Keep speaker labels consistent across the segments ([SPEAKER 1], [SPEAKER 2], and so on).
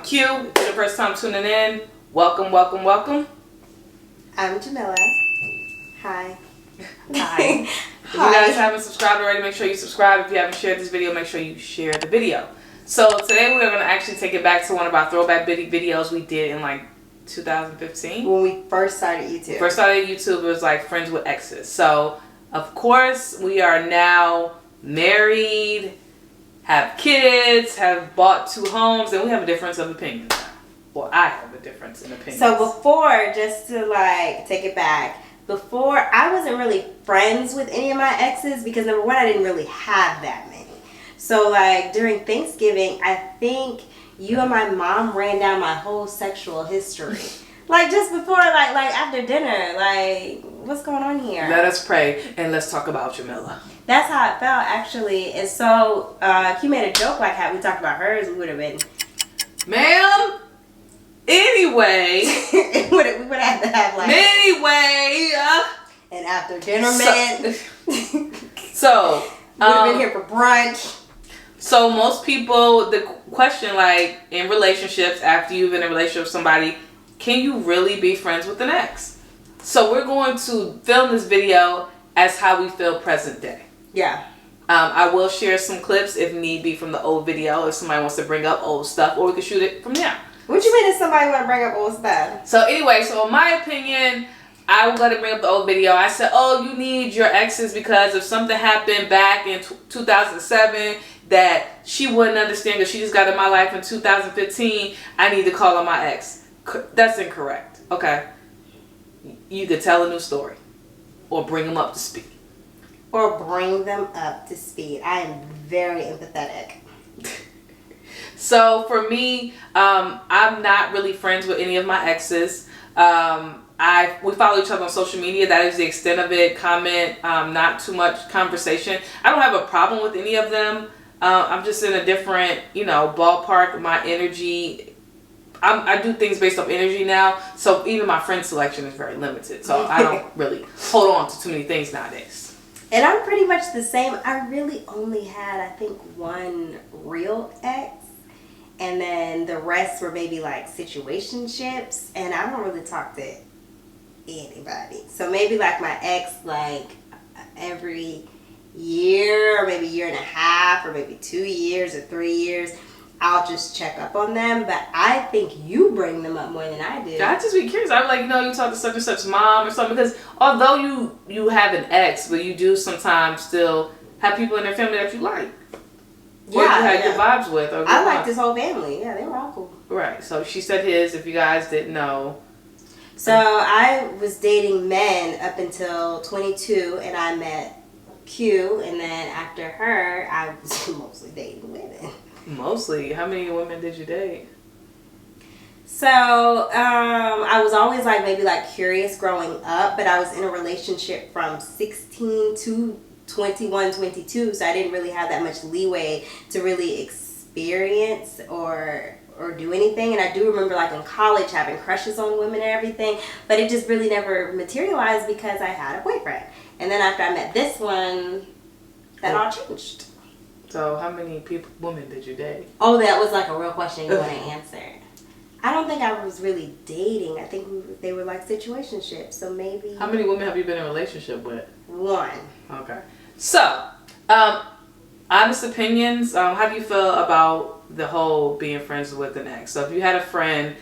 [SPEAKER 1] Q. If you're the first time tuning in, welcome, welcome, welcome.
[SPEAKER 2] I'm Jamilla. Hi.
[SPEAKER 1] Hi. If you guys haven't subscribed already, make sure you subscribe. If you haven't shared this video, make sure you share the video. So today we're going to actually take it back to one of our throwback videos we did in like 2015.
[SPEAKER 2] When we first started YouTube.
[SPEAKER 1] First started YouTube, it was like friends with exes. So, of course, we are now married, have kids, have bought 2 homes, and we have a difference of opinion. Well, I have a difference in opinion.
[SPEAKER 2] So before, just to like take it back, before I wasn't really friends with any of my exes because number one, I didn't really have that many. So like during Thanksgiving, I think you and my mom ran down my whole sexual history. Like just before, like after dinner, like what's going on here?
[SPEAKER 1] Let us pray and let's talk about Jamilla.
[SPEAKER 2] That's how it felt actually. And so you made a joke like how we talked about hers, we would have been,
[SPEAKER 1] ma'am. Anyway,
[SPEAKER 2] we would have to have like
[SPEAKER 1] anyway,
[SPEAKER 2] an after dinner man.
[SPEAKER 1] So
[SPEAKER 2] would have been here for brunch.
[SPEAKER 1] So most people, the question like in relationships, after you've been in a relationship with somebody, can you really be friends with an ex? So we're going to film this video as how we feel present day.
[SPEAKER 2] Yeah.
[SPEAKER 1] I will share some clips if need be from the old video if somebody wants to bring up old stuff, or we can shoot it from there.
[SPEAKER 2] What you mean if somebody want to bring up old stuff?
[SPEAKER 1] So anyway, so in my opinion, I was going to bring up the old video. I said, oh, you need your exes because if something happened back in 2007 that she wouldn't understand because she just got in my life in 2015, I need to call on my ex. That's incorrect. Okay. You could tell a new story or bring them up to speed.
[SPEAKER 2] Or bring them up to speed. I am very empathetic.
[SPEAKER 1] So for me, I'm not really friends with any of my exes. We follow each other on social media. That is the extent of it. Comment, not too much conversation. I don't have a problem with any of them. I'm just in a different, ballpark. My energy, I do things based off energy now. So even my friend selection is very limited. So I don't really hold on to too many things nowadays.
[SPEAKER 2] And I'm pretty much the same. I really only had, I think, one real ex. And then the rest were maybe like situationships. And I don't really talk to anybody. So maybe like my ex, like every year or maybe year and a half or maybe 2 years or 3 years, I'll just check up on them. But I think you bring them up more than I do.
[SPEAKER 1] I just be curious. I'm like, you talk to such and such mom or something. Because although you have an ex, but you do sometimes still have people in their family that you like.
[SPEAKER 2] Yeah,
[SPEAKER 1] or you had good vibes with. Or
[SPEAKER 2] I like this whole family. Yeah, they were all cool.
[SPEAKER 1] Right. So she said his, if you guys didn't know.
[SPEAKER 2] So I was dating men up until 22 and I met Q. And then after her, I was mostly dating women.
[SPEAKER 1] Mostly? How many women did you date?
[SPEAKER 2] So I was always like maybe like curious growing up. But I was in a relationship from 16 to 21, 22, so I didn't really have that much leeway to really experience or do anything. And I do remember like in college having crushes on women and everything, but it just really never materialized because I had a boyfriend. And then after I met this one, that all changed.
[SPEAKER 1] So how many women did you date?
[SPEAKER 2] Oh, that was like a real question you want to answer. I don't think I was really dating. I think they were like situationships, so maybe.
[SPEAKER 1] How many women have you been in a relationship with?
[SPEAKER 2] 1.
[SPEAKER 1] Okay. So, honest opinions, how do you feel about the whole being friends with an ex? So if you had a friend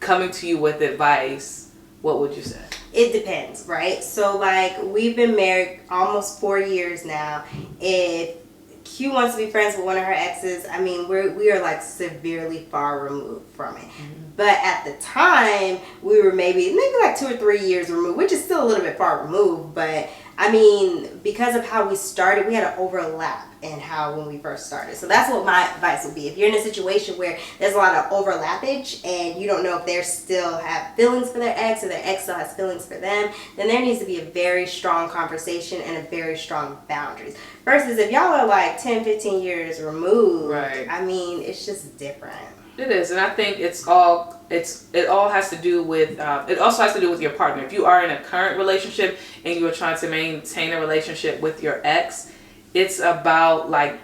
[SPEAKER 1] coming to you with advice, what would you say?
[SPEAKER 2] It depends, right? So like we've been married almost 4 years now. If Q wants to be friends with one of her exes, I mean, we are like severely far removed from it. Mm-hmm. But at the time, we were maybe like 2 or 3 years removed, which is still a little bit far removed. But I mean, because of how we started, we had an overlap in how when we first started. So that's what my advice would be. If you're in a situation where there's a lot of overlappage and you don't know if they still have feelings for their ex or their ex still has feelings for them, then there needs to be a very strong conversation and a very strong boundaries. Versus if y'all are like 10, 15 years removed, right. I mean, it's just different.
[SPEAKER 1] It is, and I think it all has to do with it also has to do with your partner. If you are in a current relationship and you are trying to maintain a relationship with your ex, it's about like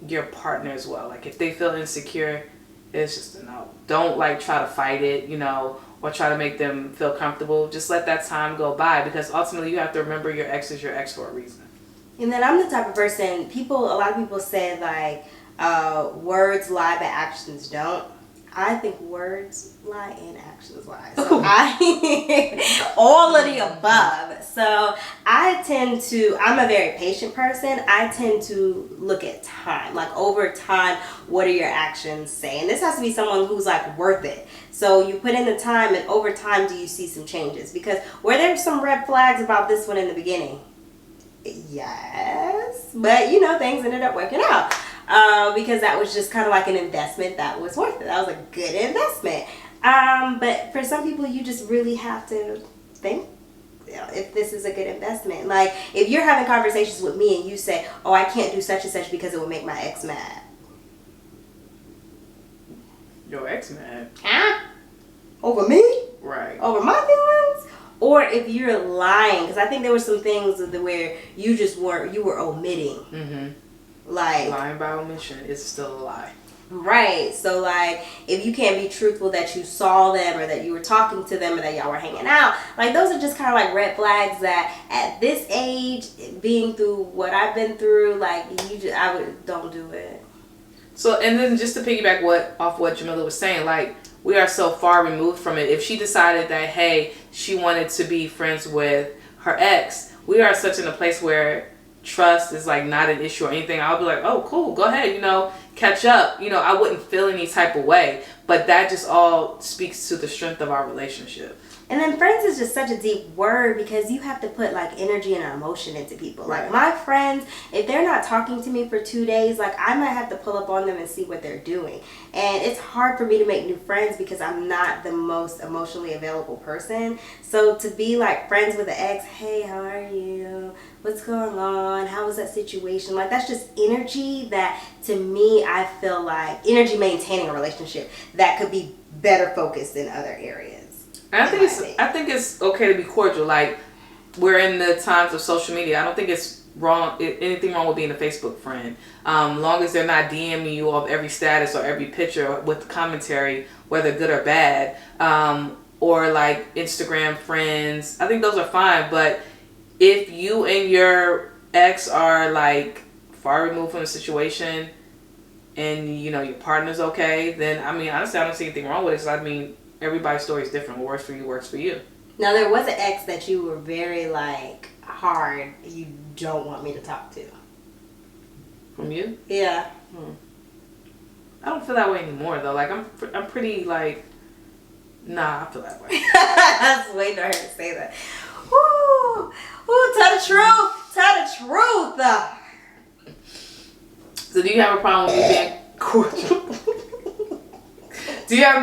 [SPEAKER 1] your partner as well. Like if they feel insecure, it's just a no. Don't like try to fight it, you know, or try to make them feel comfortable. Just let that time go by, because ultimately you have to remember your ex is your ex for a reason.
[SPEAKER 2] And then I'm the type of person, a lot of people say like, words lie but actions don't. I think words lie and actions lie. So all of the above. So I'm a very patient person. I tend to look at time. Like over time, what are your actions saying? And this has to be someone who's like worth it. So you put in the time, and over time, do you see some changes? Because were there some red flags about this one in the beginning? Yes. But you know, things ended up working out. Because that was just kind of like an investment that was worth it. That was a good investment. But for some people, you just really have to think, you know, if this is a good investment. Like, if you're having conversations with me and you say, oh, I can't do such and such because it would make my ex mad.
[SPEAKER 1] Your ex mad?
[SPEAKER 2] Huh? Over me?
[SPEAKER 1] Right.
[SPEAKER 2] Over my feelings? Or if you're lying, because I think there were some things where you were omitting.
[SPEAKER 1] Mm-hmm.
[SPEAKER 2] Like,
[SPEAKER 1] lying by omission is still a lie.
[SPEAKER 2] Right. So like, if you can't be truthful that you saw them or that you were talking to them or that y'all were hanging out, like those are just kind of like red flags that at this age, being through what I've been through, like don't do it.
[SPEAKER 1] So, and then just to piggyback off what Jamilla was saying, like, we are so far removed from it. If she decided that, hey, she wanted to be friends with her ex, we are such in a place where trust is like not an issue or anything. I'll be like, oh, cool, go ahead, you know, catch up. You know, I wouldn't feel any type of way. But that just all speaks to the strength of our relationship.
[SPEAKER 2] And then friends is just such a deep word because you have to put like energy and emotion into people.
[SPEAKER 1] Right.
[SPEAKER 2] Like my friends, if they're not talking to me for 2 days, like I might have to pull up on them and see what they're doing. And it's hard for me to make new friends because I'm not the most emotionally available person. So to be like friends with an ex, hey, how are you? What's going on? How was that situation? Like that's just energy that to me, I feel like energy maintaining a relationship that could be better focused in other areas.
[SPEAKER 1] And I think it's okay to be cordial. Like, we're in the times of social media. I don't think it's anything wrong with being a Facebook friend. Long as they're not DMing you off every status or every picture with commentary, whether good or bad, or like Instagram friends. I think those are fine. But if you and your ex are like far removed from the situation and, you know, your partner's okay, then, I mean, honestly, I don't see anything wrong with it. So, I mean, everybody's story is different. What works for you works for you.
[SPEAKER 2] Now, there was an ex that you were very, like, hard, you don't want me to talk to.
[SPEAKER 1] From you?
[SPEAKER 2] Yeah.
[SPEAKER 1] I don't feel that way anymore, though. Like, I'm pretty, like, nah, I feel that way.
[SPEAKER 2] That's way to her to say that. Woo! Woo, tell the truth! Tell the truth!
[SPEAKER 1] So, do you have a problem with me being cordial? Do you have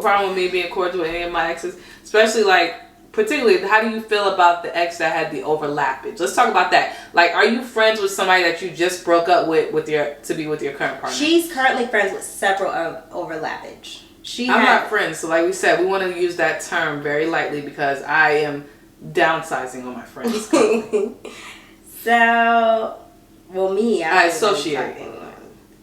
[SPEAKER 1] problem with me being cordial with any of my exes? Especially, like, particularly, how do you feel about the ex that had the overlappage? Let's talk about that. Like, are you friends with somebody that you just broke up to be with your current partner?
[SPEAKER 2] She's currently friends with several overlappage.
[SPEAKER 1] I'm not friends, so like we said, we want to use that term very lightly because I am downsizing on my friends.
[SPEAKER 2] So, well, me,
[SPEAKER 1] I associate.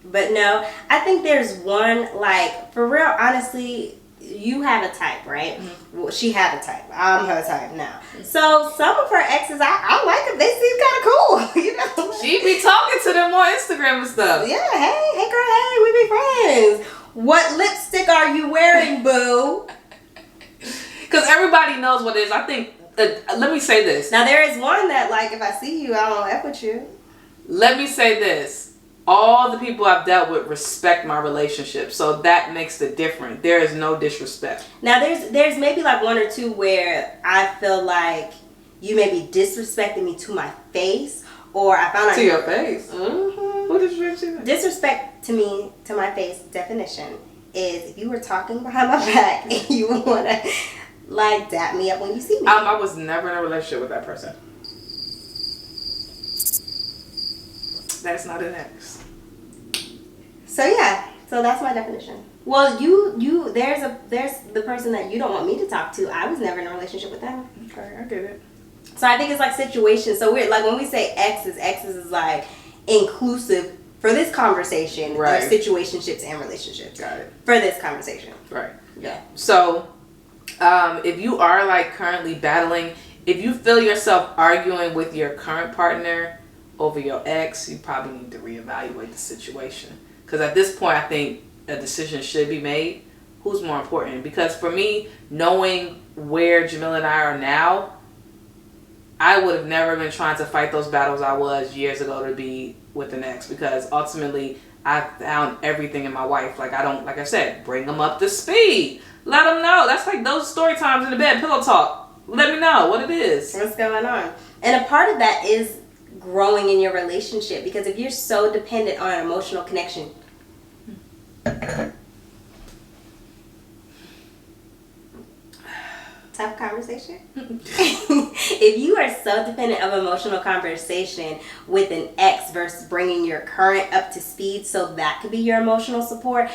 [SPEAKER 2] But no, I think there's one, like, for real, honestly, you have a type, right? Mm-hmm. Well, she had a type. I'm her type now. Mm-hmm. So some of her exes, I like them. They seem kind of cool, you know?
[SPEAKER 1] She be talking to them on Instagram and stuff.
[SPEAKER 2] Yeah, hey girl, hey, we be friends. What lipstick are you wearing, boo?
[SPEAKER 1] Because everybody knows what it is. I think, let me say this.
[SPEAKER 2] Now, there is one that, like, if I see you, I don't F with you.
[SPEAKER 1] Let me say this. All the people I've dealt with respect my relationship, so that makes the difference. There is no disrespect. Now,
[SPEAKER 2] there's maybe like one or two where I feel like you may be disrespecting me to my face, or I found out
[SPEAKER 1] to your face.
[SPEAKER 2] Mm-hmm.
[SPEAKER 1] Who disrespect you?
[SPEAKER 2] Disrespect to me to my face definition is if you were talking behind my back and you want to like dap me up when you see me.
[SPEAKER 1] I was never in a relationship with that person. That's not an ex.
[SPEAKER 2] So yeah, so that's my definition. Well, there's the person that you don't want me to talk to. I was never in a relationship with them.
[SPEAKER 1] Okay, I get it.
[SPEAKER 2] So I think it's like situations. So we're like when we say exes is like inclusive for this conversation of
[SPEAKER 1] Right.
[SPEAKER 2] situationships and relationships.
[SPEAKER 1] Got it.
[SPEAKER 2] For this conversation.
[SPEAKER 1] Right.
[SPEAKER 2] Yeah.
[SPEAKER 1] So, if you are like currently battling, if you feel yourself arguing with your current partner over your ex, you probably need to reevaluate the situation. Because at this point, I think a decision should be made. Who's more important? Because for me, knowing where Jamilla and I are now, I would have never been trying to fight those battles I was years ago to be with an ex. Because ultimately, I found everything in my wife. Like I said, bring them up to speed. Let them know. That's like those story times in the bed, pillow talk. Let me know what it is.
[SPEAKER 2] What's going on? And a part of that is growing in your relationship, because if you're so dependent on an emotional connection, tough conversation. If you are so dependent of emotional conversation with an ex versus bringing your current up to speed so that could be your emotional support,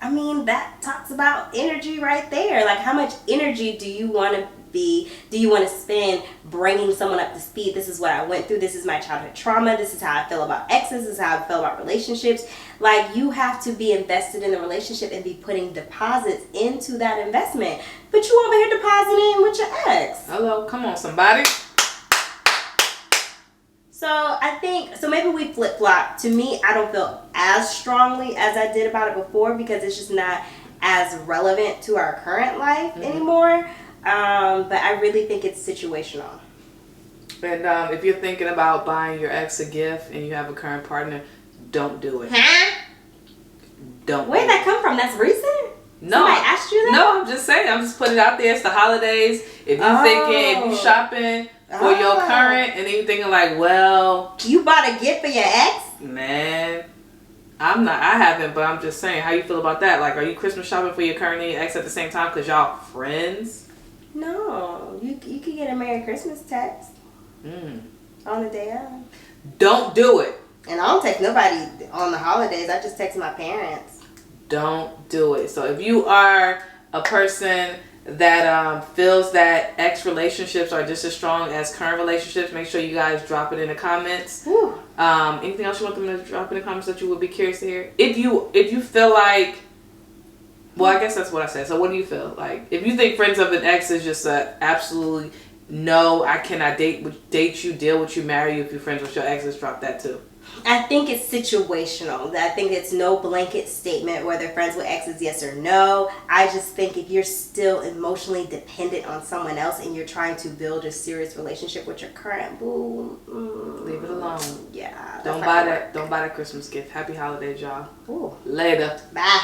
[SPEAKER 2] I mean, that talks about energy right there. Like, how much energy do you want to spend bringing someone up to speed? This is what I went through. This is my childhood trauma. This is how I feel about exes. This is how I feel about relationships. Like, you have to be invested in the relationship and be putting deposits into that investment. But you over here depositing with your ex.
[SPEAKER 1] Hello, come on, somebody.
[SPEAKER 2] So I think, so maybe we flip-flop. To me, I don't feel as strongly as I did about it before, because it's just not as relevant to our current life anymore. But I really think it's situational.
[SPEAKER 1] And if you're thinking about buying your ex a gift and you have a current partner, don't do it.
[SPEAKER 2] Huh?
[SPEAKER 1] Don't.
[SPEAKER 2] Where did that come from? That's recent?
[SPEAKER 1] No.
[SPEAKER 2] Somebody asked you that?
[SPEAKER 1] No, I'm just saying. I'm just putting it out there. It's the holidays. If you're thinking, if you're shopping for your current, and then you're thinking like, well,
[SPEAKER 2] you bought a gift for your ex?
[SPEAKER 1] Man, I haven't, but I'm just saying, how you feel about that? Like, are you Christmas shopping for your current and your ex at the same time because y'all friends?
[SPEAKER 2] No. You could get a Merry Christmas text on the day of.
[SPEAKER 1] Don't do it.
[SPEAKER 2] And I don't text nobody on the holidays. I just text my parents.
[SPEAKER 1] Don't do it. So if you are a person that feels that ex relationships are just as strong as current relationships, make sure you guys drop it in the comments. Anything else you want them to drop in the comments that you would be curious to hear? If you feel like, well, I guess that's what I said. So what do you feel like? If you think friends of an ex is just absolutely no, I cannot date you, deal with you, marry you if you're friends with your exes, drop that too.
[SPEAKER 2] I think it's situational. I think it's no blanket statement whether friends with exes, yes or no. I just think if you're still emotionally dependent on someone else and you're trying to build a serious relationship with your current boo,
[SPEAKER 1] leave it alone.
[SPEAKER 2] Yeah.
[SPEAKER 1] Don't buy that Christmas gift. Happy holidays, y'all.
[SPEAKER 2] Ooh.
[SPEAKER 1] Later.
[SPEAKER 2] Bye.